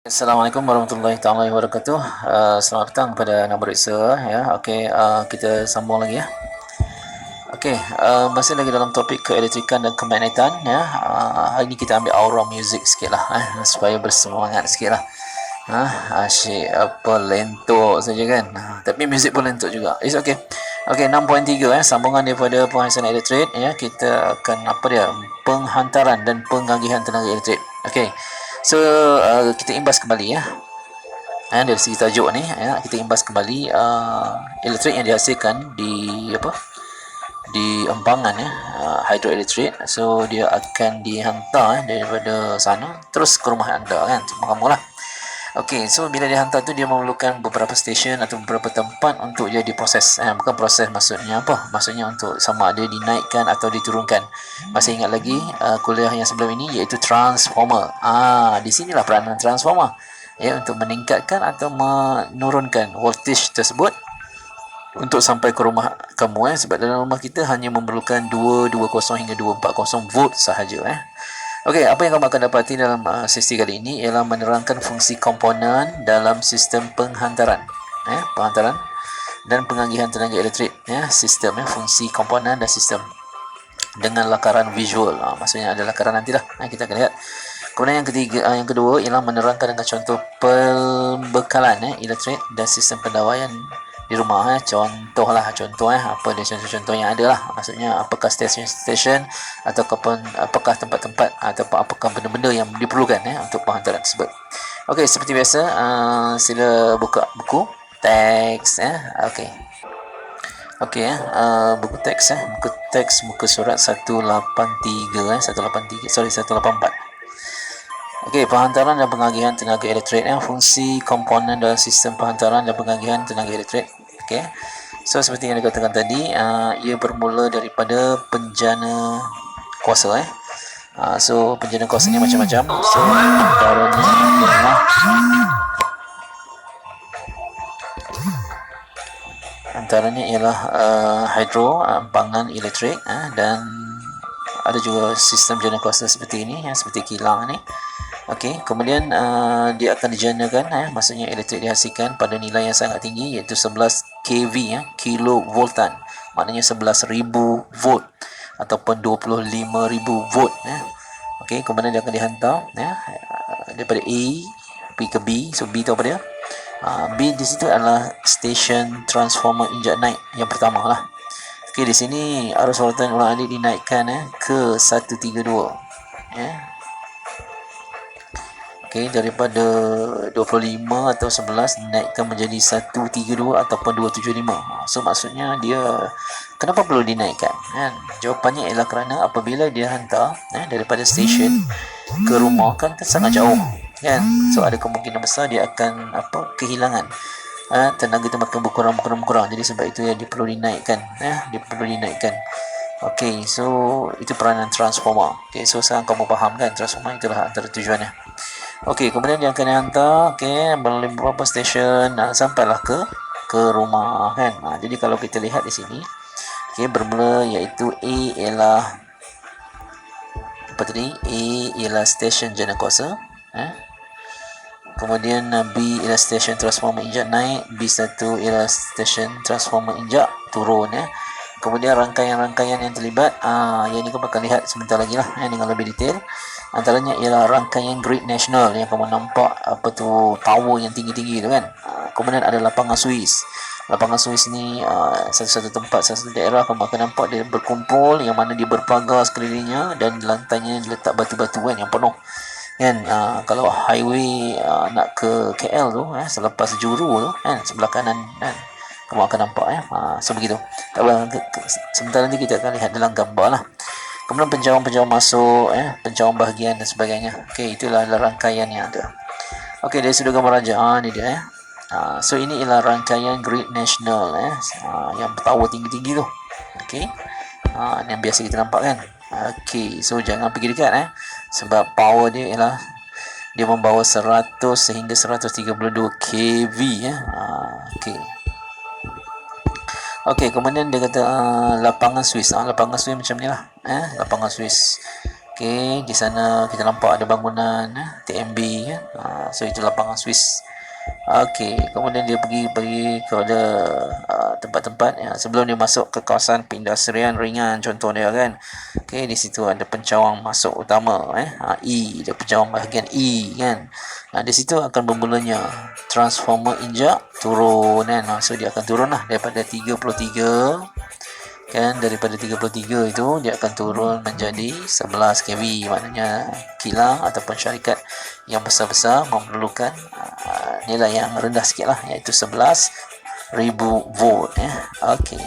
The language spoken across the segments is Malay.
Assalamualaikum warahmatullahi taala wabarakatuh. Selamat datang kepada anak bereksa ya. Okey, kita sambung lagi ya. Okey, masih lagi dalam topik keelektrikan dan kemagnetan ya. Hari ini kita ambil aura music sikitlah supaya bersemangat sikitlah. Asyik apa lentok saja kan. Tapi muzik pun lentok juga. It's okay. Okey, 6.3 sambungan daripada penghasilan elektrik ya. Kita akan apa dia? Penghantaran dan pengagihan tenaga elektrik. Okey. So kita imbas kembali ya. Dari segi tajuk ni ya, kita imbas kembali elektrik yang dihasilkan di apa? Di empangan ya, hidroelektrik. So dia akan dihantar daripada sana terus ke rumah anda kan, rumah kamu lah. Okey, so bila dihantar tu dia memerlukan beberapa stesen atau beberapa tempat untuk dia diproses. Bukan proses maksudnya apa? Maksudnya untuk sama ada dinaikkan atau diturunkan. Masih ingat lagi kuliah yang sebelum ini iaitu transformer. Di sinilah peranan transformer ya, untuk meningkatkan atau menurunkan voltage tersebut untuk sampai ke rumah kamu sebab dalam rumah kita hanya memerlukan 220 hingga 240 volt sahaja Okey, apa yang kamu akan dapati dalam sesi kali ini ialah menerangkan fungsi komponen dalam sistem penghantaran penghantaran dan pengagihan tenaga elektrik sistem fungsi komponen dan sistem dengan lakaran visual. Maksudnya ada lakaran nantilah kita akan lihat. Kemudian yang kedua ialah menerangkan dengan contoh pembekalan elektrik dan sistem pendawaian di rumah contoh apa dia contoh yang ada lah, maksudnya apakah stesen atau apakah tempat-tempat atau apakah benda-benda yang diperlukan untuk penghantaran tersebut. Okey, seperti biasa sila buka buku teks buku teks muka surat 184. Okey, penghantaran dan pengagihan tenaga elektrik fungsi komponen dalam sistem penghantaran dan pengagihan tenaga elektrik. Okey. So seperti yang dikatakan tadi, ia bermula daripada penjana kuasa so penjana kuasa ni macam-macam. So antaranya ialah hidro, empangan elektrik dan ada juga sistem jana kuasa seperti ini seperti kilang ni. Okey, kemudian dia akan dijanakan maksudnya elektrik dihasilkan pada nilai yang sangat tinggi iaitu 11 kV kilovoltan. Maknanya 11,000 volt ataupun 25,000 volt Okey, kemudian dia akan dihantar daripada A pergi ke B. So B tu apa dia? B di situ adalah stesen transformer injak naik yang pertama lah. Okey, di sini arus voltan ulang-alik dinaikkan ke 132 Okey, daripada 25 atau 11 dinaikkan menjadi 132 ataupun 275. So maksudnya dia kenapa perlu dinaikkan jawapannya ialah kerana apabila dia hantar daripada stesen ke rumah kan sangat jauh so ada kemungkinan besar dia akan kehilangan tenaga tu makin berkurang. Jadi sebab itu dia perlu dinaikkan Okey, so itu peranan transformer. Okey, so sekarang kamu faham kan transformer itulah antara tujuannya. Okey, kemudian dia akan dihantar melalui beberapa stesen sampailah ke rumah jadi kalau kita lihat di sini bermula iaitu A ialah stesen jana kuasa kemudian B ialah stesen transformer injak naik, B1 ialah stesen transformer injak turun kemudian rangkaian-rangkaian yang terlibat yang ni kamu akan lihat sebentar lagi lah dengan lebih detail. Antaranya ialah rangkaian grid nasional yang kamu nampak tower yang tinggi-tinggi tu kan. Kemudian ada lapangan Swiss ni satu-satu tempat, satu daerah kamu akan nampak dia berkumpul yang mana dia berpagar sekelilingnya dan lantainya diletak batu-batu yang penuh kalau highway nak ke KL tu selepas juru tu sebelah kanan kamu akan nampak so begitu. Tak apa, sebentar nanti kita akan lihat dalam gambar lah. Kemudian penjauhan masuk penjauhan bahagian dan sebagainya. Okey, itulah rangkaian yang ada. Okey, dari sudut gambar raja ni dia so ini ialah rangkaian grid nasional yang tower tinggi-tinggi tu. Okey, ni yang biasa kita nampak kan. Okey, so jangan pergi dekat sebab power dia ialah dia membawa 100 sehingga 132 kV Okey, kemudian dia kata lapangan Swiss. Lapangan Swiss macam ni lah. Lapangan Swiss. Okey, di sana kita nampak ada bangunan TMB So itu lapangan Swiss. Okey, kemudian dia pergi kepada tempat-tempat sebelum dia masuk ke kawasan perindustrian ringan contoh dia kan. Okey, di situ ada pencawang masuk utama E, dia pencawang bahagian E kan. Di situ akan bermulanya transformer injak turun kan. So dia akan turun lah daripada 33 kan, daripada 33 itu dia akan turun menjadi 11 kV, maknanya kilang ataupun syarikat yang besar-besar memerlukan nilai yang rendah sikit lah, iaitu 11,000 volt Okey,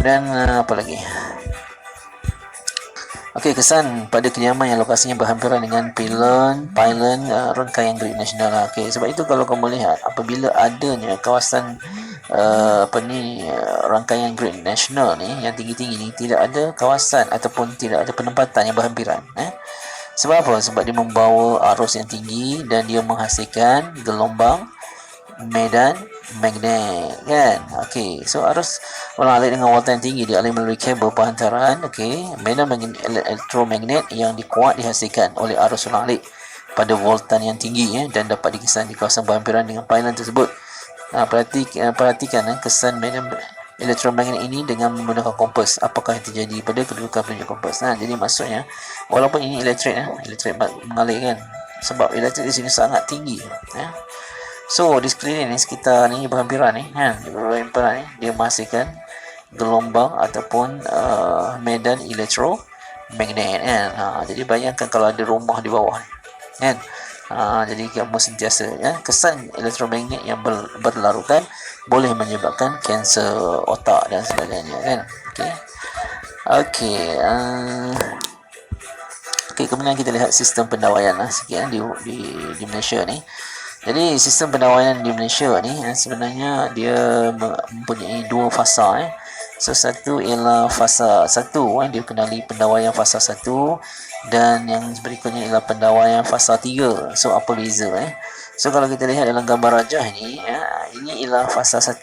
dan apa lagi. Okey, kesan pada kediaman yang lokasinya berhampiran dengan pylon rangkaian grid nasional. Okey, sebab itu kalau kamu lihat apabila adanya kawasan rangkaian grid nasional ni yang tinggi-tinggi ni, tidak ada kawasan ataupun tidak ada penempatan yang berhampiran. Sebab apa? Sebab dia membawa arus yang tinggi dan dia menghasilkan gelombang medan magnet kan. Okey, so arus ulang-alik dengan voltan yang tinggi dialih melalui kabel pehantaran. Okey, medan elektromagnet yang dikuat dihasilkan oleh arus ulang-alik pada voltan yang tinggi dan dapat dikesan di kawasan berhampiran dengan pylon tersebut. Perhatikan kesan medan elektromagnet ini dengan menggunakan kompas. Apakah yang terjadi pada kedudukan penunjuk kompas. Jadi maksudnya walaupun ini elektrik mengalir kan, sebab elektrik di sini sangat tinggi so di sekeliling ni, sekitar ni berhampiran ni dia menghasilkan gelombang ataupun medan elektromagnet jadi bayangkan kalau ada rumah di bawah kan. Jadi kamu sentiasa kesan elektromagnet yang berlarutan boleh menyebabkan kanser otak dan sebagainya kan. Okey, kemudian kita lihat sistem pendawaian sikit di Malaysia ni. Jadi sistem pendawaian di Malaysia ni sebenarnya dia mempunyai dua fasa So satu ialah fasa 1 dia kenali pendawaian fasa 1, dan yang berikutnya ialah pendawaian fasa 3. So apa beza So kalau kita lihat dalam gambar rajah ni ini ialah fasa 1.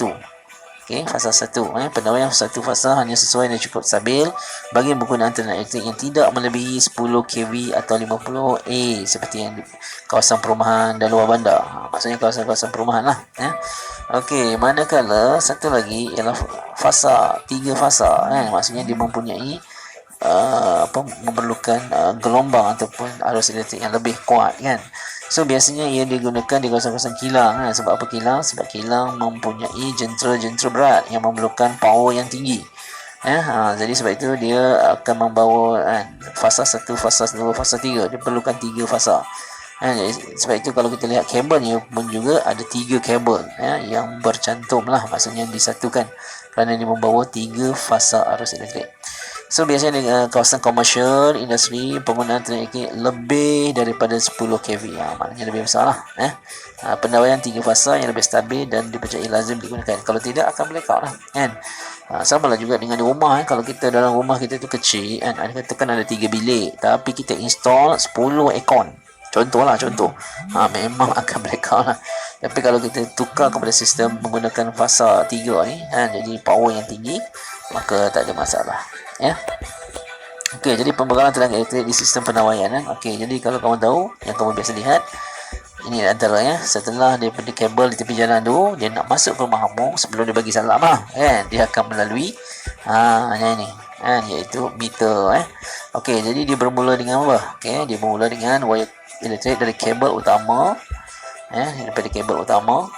Okey, fasa 1 pendawaian satu fasa hanya sesuai dan cukup stabil bagi penggunaan tenaga elektrik yang tidak melebihi 10 kV atau 50 A seperti yang di kawasan perumahan dan luar bandar. Maksudnya kawasan-kawasan perumahan lah Okey, manakala satu lagi ialah fasa 3 fasa maksudnya dia mempunyai memerlukan gelombang ataupun arus elektrik yang lebih kuat kan. So biasanya ia digunakan di kawasan-kawasan kilang Sebab apa kilang? Sebab kilang mempunyai jentera-jentera berat yang memerlukan power yang tinggi jadi sebab itu dia akan membawa fasa 1, fasa 2, fasa 3. Dia perlukan 3 fasa jadi sebab itu kalau kita lihat kabelnya pun juga ada 3 kabel yang bercantum lah, maksudnya disatukan kerana dia membawa 3 fasa arus elektrik. So biasanya di kawasan komersial, industri, penggunaan tenaga elektrik lebih daripada 10 kV. Maknanya lebih besar lah pendawaian 3 fasa yang lebih stabil dan dipercayai lazim digunakan. Kalau tidak akan blackout lah kan. Sama lah juga dengan di rumah kalau kita dalam rumah kita tu kecil katakan ada 3 bilik tapi kita install 10 aircon. Contoh memang akan blackout lah. Tapi kalau kita tukar kepada sistem menggunakan fasa 3 ni jadi power yang tinggi, maka tak ada masalah Okey, jadi pembekalan tenaga elektrik di sistem pendawaian Okey, jadi kalau kamu tahu yang kamu biasa lihat ini antaranya setelah daripada kabel di tepi jalan tu dia nak masuk ke rumah kamu, sebelum dia bagi salam dia akan melalui ini iaitu meter Okey, jadi dia bermula dengan apa? Okey, dia bermula dengan wire elektrik dari kabel utama daripada kabel utama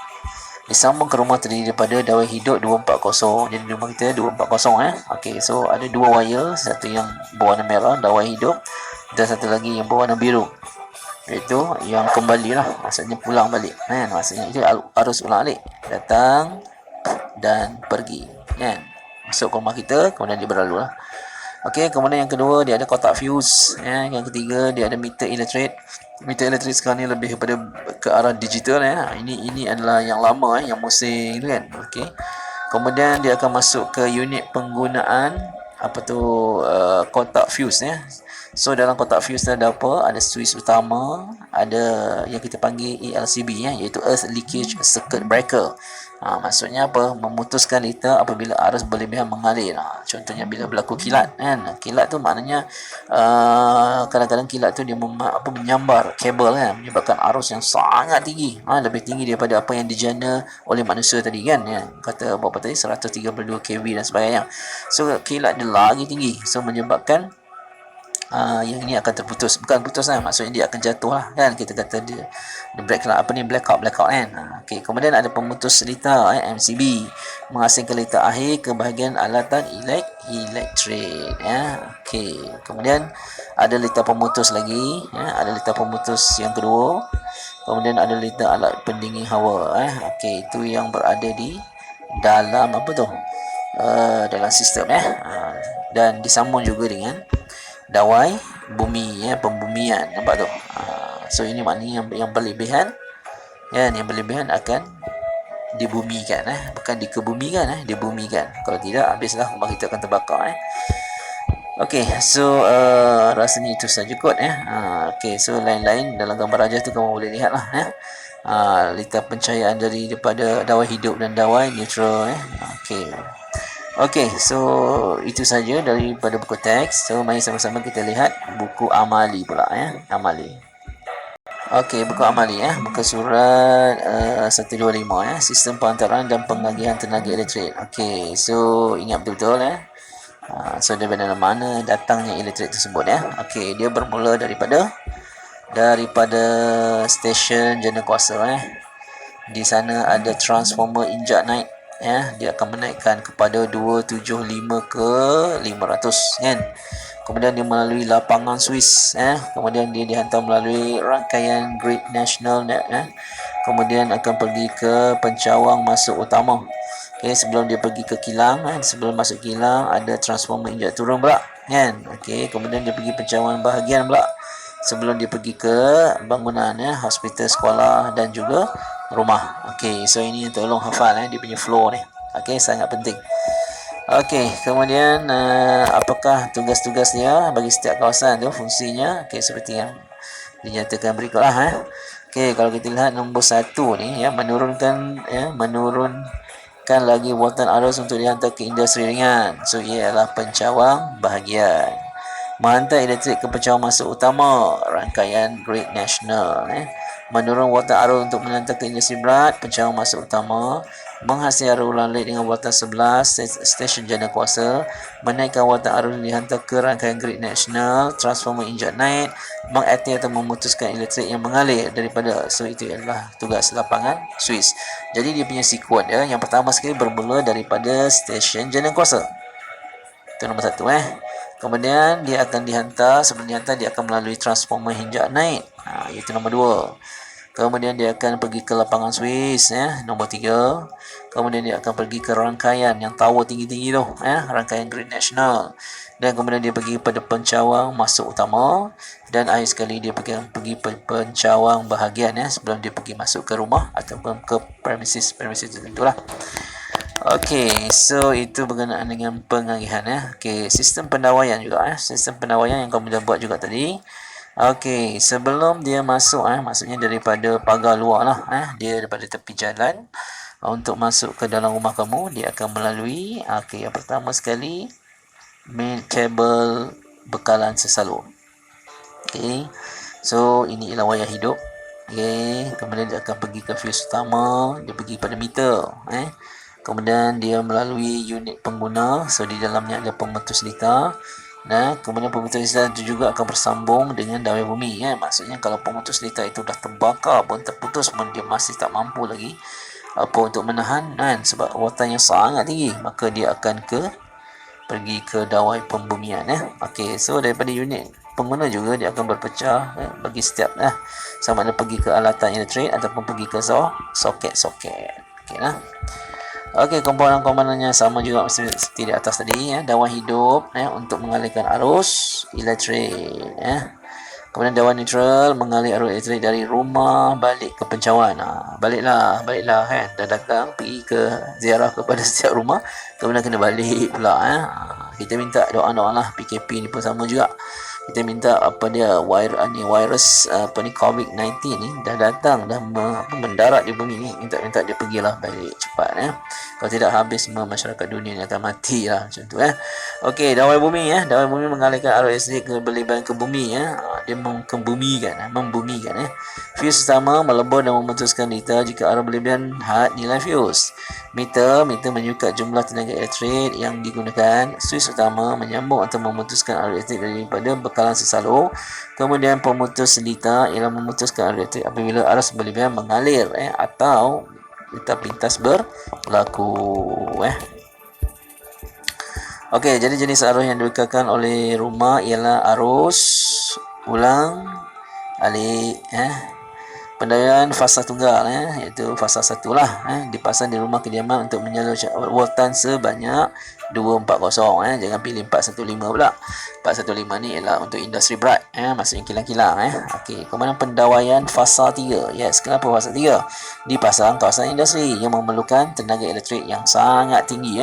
disambung ke rumah terdiri daripada dawai hidup 240. Jadi rumah kita 240 Okey, so ada 2 wire, satu yang berwarna merah dawai hidup dan satu lagi yang berwarna biru, iaitu yang kembali lah, maksudnya pulang balik maksudnya itu arus ulang-alik datang dan pergi masuk ke rumah kita, kemudian dia berlalu lah. Okey, kemudian yang kedua dia ada kotak fuse yang ketiga dia ada meter elektrik. Meter elektrik sekarang ni lebih kepada ke arah digital ini adalah yang lama yang musim tu kan. Okey, kemudian dia akan masuk ke unit penggunaan kotak fuse So dalam kotak fuse ada apa? Ada switch utama, ada yang kita panggil ELCB iaitu Earth Leakage Circuit Breaker. Maksudnya apa? Memutuskan liter apabila arus berlebihan mengalir. Contohnya bila berlaku kilat kan. Kilat tu maknanya kadang-kadang kilat tu dia menyambar kabel kan, menyebabkan arus yang sangat tinggi. Lebih tinggi daripada apa yang dijana oleh manusia tadi kan. Kata berapa tadi 132 kV dan sebagainya. So kilat dia lagi tinggi. So menyebabkan yang ini akan terputus, bukan putus lah, maksudnya dia akan jatuh lah kan, kita kata dia blackout kan. Okey, kemudian ada pemutus liter MCB, mengasingkan liter akhir ke bahagian alatan elektrik Okey, kemudian ada liter pemutus lagi ada liter pemutus yang kedua, kemudian ada liter alat pendingin hawa Okey, itu yang berada di dalam apa tu dalam sistem dan disambung juga dengan dawai bumi pembumian, nampak tu. So ini maknanya yang berlebihan yang berlebihan akan dibumikan bukan dikebumikan dibumikan. Kalau tidak, habislah rumah kita akan terbakar Okey, so rasanya itu saja kot Okey, so lain-lain dalam gambar raja tu kamu boleh lihat lah liter pencahayaan daripada dawai hidup dan dawai neutral Okey, so itu saja daripada buku teks. So mari sama-sama kita lihat buku amali pula amali. Okey, buku amali buku surat 125 sistem perantaraan dan pengagihan tenaga elektrik. Okey, so ingat betul-betul so daripada mana datangnya elektrik tersebut Okey, dia bermula daripada stesen jana kuasa Di sana ada transformer injak naik dia akan menaikkan kepada 275 ke 500 kan. Kemudian dia melalui lapangan Swiss kemudian dia dihantar melalui rangkaian Great National Net kemudian akan pergi ke pencawang masuk utama. Okey, sebelum dia pergi ke kilang sebelum masuk kilang ada transformer injak turun pula kan. Okey, kemudian dia pergi pencawang bahagian pula sebelum dia pergi ke bangunan hospital, sekolah dan juga rumah. Okey, so ini tolong hafal dia punya flow ni. Okey, sangat penting. Okey, kemudian apakah tugas-tugas dia bagi setiap kawasan tu, fungsinya? Okey, seperti yang dinyatakan berikutlah Okey, kalau kita lihat nombor 1 ni menurunkan lagi watan arus untuk dihantar ke industri ringan. So ia adalah pencawang bahagian. Menghantar elektrik ke pencawang masuk utama, rangkaian Great National menurun watan arus untuk menhantar ke industri berat, pencawang masuk utama, menghasilkan arus ulang alik dengan watan 11, stesen jana kuasa, menaikkan watan arus dihantar ke rangkaian Great National, transformer injak naik, mengaktif atau memutuskan elektrik yang mengalir daripada. So itu adalah tugas lapangan Swiss. Jadi dia punya sekuen yang pertama sekali bermula daripada stesen jana kuasa. Itu nombor 1 Kemudian dia akan dihantar, sebelum dihantar dia akan melalui transformer injak naik. Itu nombor 2. Kemudian dia akan pergi ke lapangan Swiss nombor 3. Kemudian dia akan pergi ke rangkaian yang tower tinggi-tinggi tu rangkaian Great National. Dan kemudian dia pergi pada pencawang masuk utama, dan akhir sekali dia pergi pencawang bahagian sebelum dia pergi masuk ke rumah ataupun ke premises tertentu lah. Okey, so itu berkenaan dengan pengagihan Okey, sistem pendawaian juga sistem pendawaian yang kamu dah buat juga tadi. Okey, sebelum dia masuk maksudnya daripada pagar luar lah dia daripada tepi jalan untuk masuk ke dalam rumah kamu, dia akan melalui yang pertama sekali main kabel bekalan sesalur. Okey, so ini ialah wayar hidup. Okey, kemudian dia akan pergi ke fuse utama, dia pergi pada meter kemudian dia melalui unit pengguna. So di dalamnya ada pemutus liter. Kemudian pemutus liter itu juga akan bersambung dengan dawai bumi Maksudnya kalau pemutus liter itu dah terbakar pun, terputus pun, dia masih tak mampu lagi untuk menahan sebab watan yang sangat tinggi, maka dia akan pergi ke dawai pembumian Okey, so daripada unit pengguna juga dia akan berpecah bagi setiap sama ada pergi ke alatan elektrik ataupun pergi ke soket-soket. Okey, komponen-komponennya sama juga seperti di atas tadi dawai hidup untuk mengalirkan arus elektrik kemudian dawai neutral mengalir arus elektrik dari rumah balik ke pencawang. Baliklah dah datang pergi ke ziarah kepada setiap rumah, kemudian kena balik pula kita minta doa lah. PKP ni pun sama juga, kita minta apa dia virus apa ni COVID-19 ni dah datang, dah mendarat di bumi ni, minta dia pergilah balik cepat kalau tidak habis semua masyarakat dunia ni akan mati lah macam tu Okey, dawai bumi dawai bumi mengalihkan arus listrik ke berlebihan ke bumi dia membumikan fuse utama melebur dan memutuskan lita jika arus berlebihan had nilai fuse. Meter menyukat jumlah tenaga elektrik yang digunakan. Suis utama menyambung atau memutuskan arus elektrik daripada bekalan sesalur. Kemudian pemutus lita ialah memutuskan arus elektrik apabila arus berlebihan mengalir atau lita pintas berlaku Okey, jadi jenis arus yang dibekalkan oleh rumah ialah arus ulang alik pendayaan fasa tunggal iaitu fasa 1 lah dipasang di rumah kediaman untuk menyalurkan voltan sebanyak 240 jangan pilih 415 pula. 415 ni ialah untuk industri berat maksudnya kilang-kilang Okey, kemudian pendawaian fasa 3. Yes, kenapa fasa 3? Dipasang kawasan industri yang memerlukan tenaga elektrik yang sangat tinggi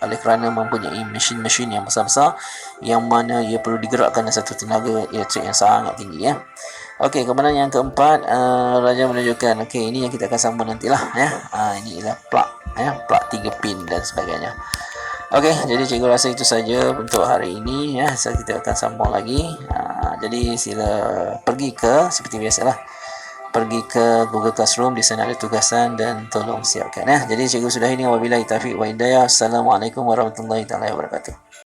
oleh kerana mempunyai mesin-mesin yang besar-besar yang mana ia perlu digerakkan dengan satu tenaga elektrik yang sangat tinggi Okey, kemudian yang keempat Raja menunjukkan ini yang kita akan sambung nantilah ini ialah plug plug 3 pin dan sebagainya. Okey, jadi cikgu rasa itu saja untuk hari ini kita akan sambung lagi. Jadi sila pergi ke seperti biasalah, pergi ke Google Classroom, di sana ada tugasan dan tolong siapkan Jadi cikgu sudah ini, wabillahi taufiq wa hidayah. Assalamualaikum warahmatullahi wabarakatuh.